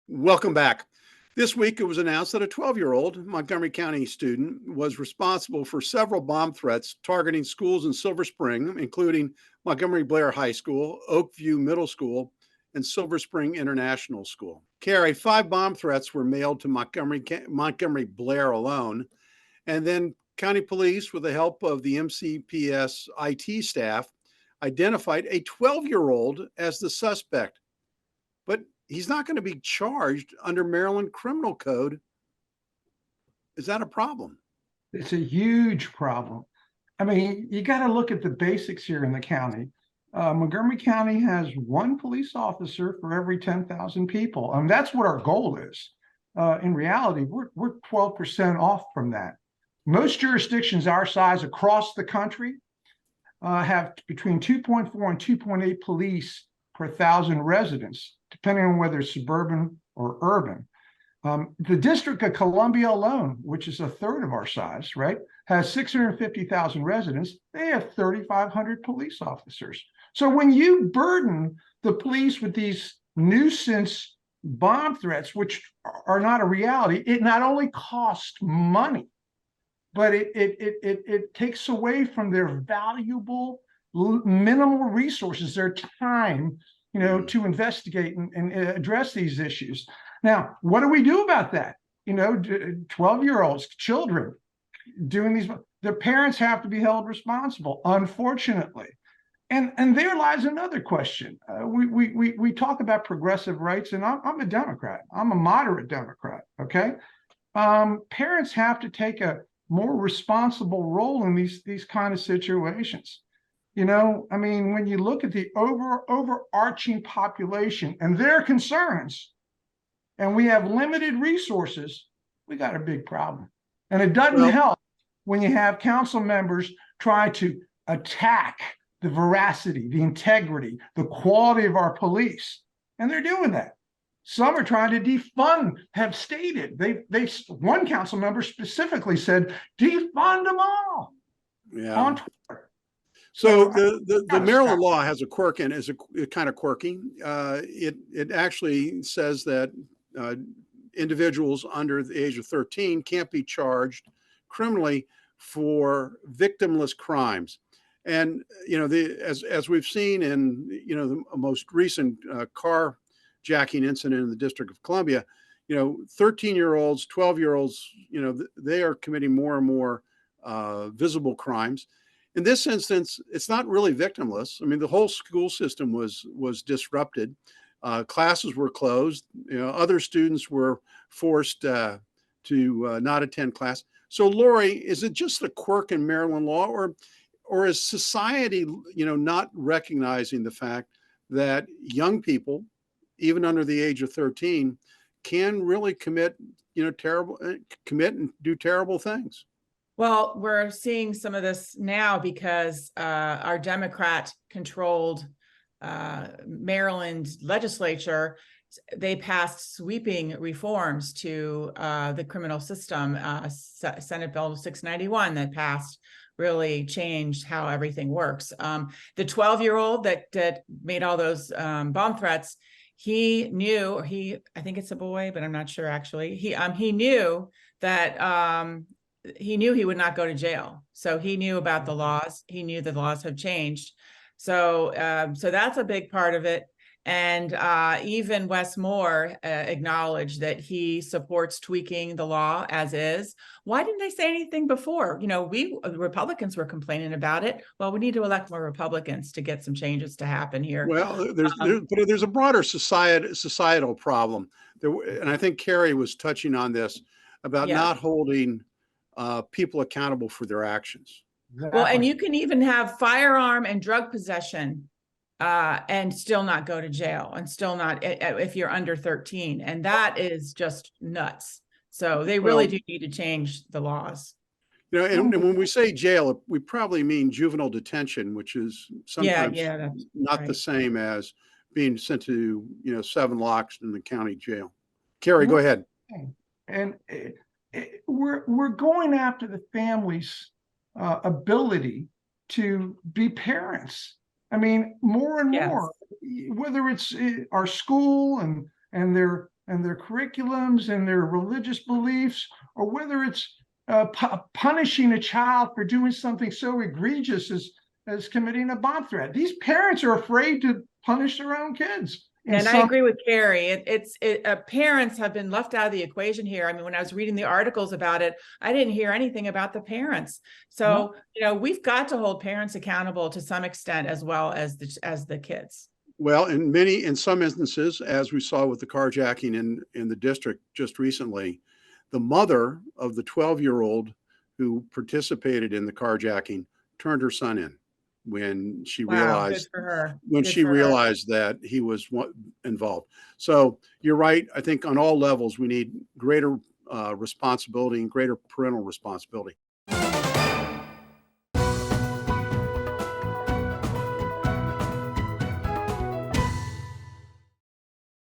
Welcome back. This week, it was announced that a 12-year-old Montgomery County student was responsible for several bomb threats targeting schools in Silver Spring, including Montgomery Blair High School, Oakview Middle School, and Silver Spring International School. Cary, 5 bomb threats were mailed to Montgomery Blair alone, and then county police, with the help of the MCPS IT staff, identified a 12-year-old as the suspect. But he's not going to be charged under Maryland Criminal Code. Is that a problem? It's a huge problem. I mean, you got to look at the basics here in the county. Montgomery County has 1 police officer for every 10,000 people. And that's what our goal is. In reality, we're 12% off from that. Most jurisdictions our size across the country have between 2.4 and 2.8 police per 1,000 residents, depending on whether it's suburban or urban. The District of Columbia alone, which is a third of our size, right, has 650,000 residents. They have 3,500 police officers. So when you burden the police with these nuisance bomb threats, which are not a reality, it not only costs money, but it takes away from their valuable minimal resources, their time, to investigate and address these issues. Now, what do we do about that? 12-year-olds, children doing these, their parents have to be held responsible, unfortunately. And there lies another question. We talk about progressive rights, and I'm a Democrat. I'm a moderate Democrat, okay? Parents have to take a more responsible role in these kind of situations. I mean, when you look at the overarching population and their concerns, and we have limited resources, we got a big problem. And it doesn't help when you have council members try to attack the veracity, the integrity, the quality of our police. And they're doing that. Some are trying to defund, have stated. One council member specifically said, defund them all. Yeah. On Twitter. So the Maryland law has a quirk and is kind of quirky. It actually says that individuals under the age of 13 can't be charged criminally for victimless crimes. And as we've seen in the most recent carjacking incident in the District of Columbia, 13-year-olds, 12-year-olds, they are committing more and more visible crimes. In this instance, it's not really victimless. I mean, the whole school system was disrupted. Classes were closed. Other students were forced to not attend class. So, Laurie, is it just a quirk in Maryland law, or is society, not recognizing the fact that young people, even under the age of 13, can really commit and do terrible things? Well, we're seeing some of this now because our Democrat-controlled Maryland legislature, they passed sweeping reforms to the criminal system. Senate Bill 691 that passed really changed how everything works. The 12-year-old that made all those bomb threats, he knew, I think it's a boy, but I'm not sure actually. He knew that he knew he would not go to jail. So he knew about the laws. He knew the laws have changed. So that's a big part of it. And even Wes Moore acknowledged that he supports tweaking the law as is. Why didn't they say anything before? We Republicans were complaining about it. Well, we need to elect more Republicans to get some changes to happen here. Well, there's a broader societal problem, and I think Cary was touching on this about not holding people accountable for their actions. Exactly. Well, and you can even have firearm and drug possession and still not go to jail, and still not if you're under 13. And that is just nuts. So they really do need to change the laws. And when we say jail, we probably mean juvenile detention, which is sometimes not the same as being sent to 7 locks in the county jail. Cary, go ahead. And we're going after the family's ability to be parents. I mean, more and more, whether it's our school and their and their curriculums and their religious beliefs, or whether it's punishing a child for doing something so egregious as committing a bomb threat. These parents are afraid to punish their own kids. And I agree with Cary. Parents have been left out of the equation here. I mean, when I was reading the articles about it, I didn't hear anything about the parents. So, we've got to hold parents accountable to some extent as well as the kids. Well, in some instances, as we saw with the carjacking in the district just recently, the mother of the 12-year-old who participated in the carjacking turned her son in when she realized that he was involved. So you're right. I think on all levels we need greater responsibility and greater parental responsibility.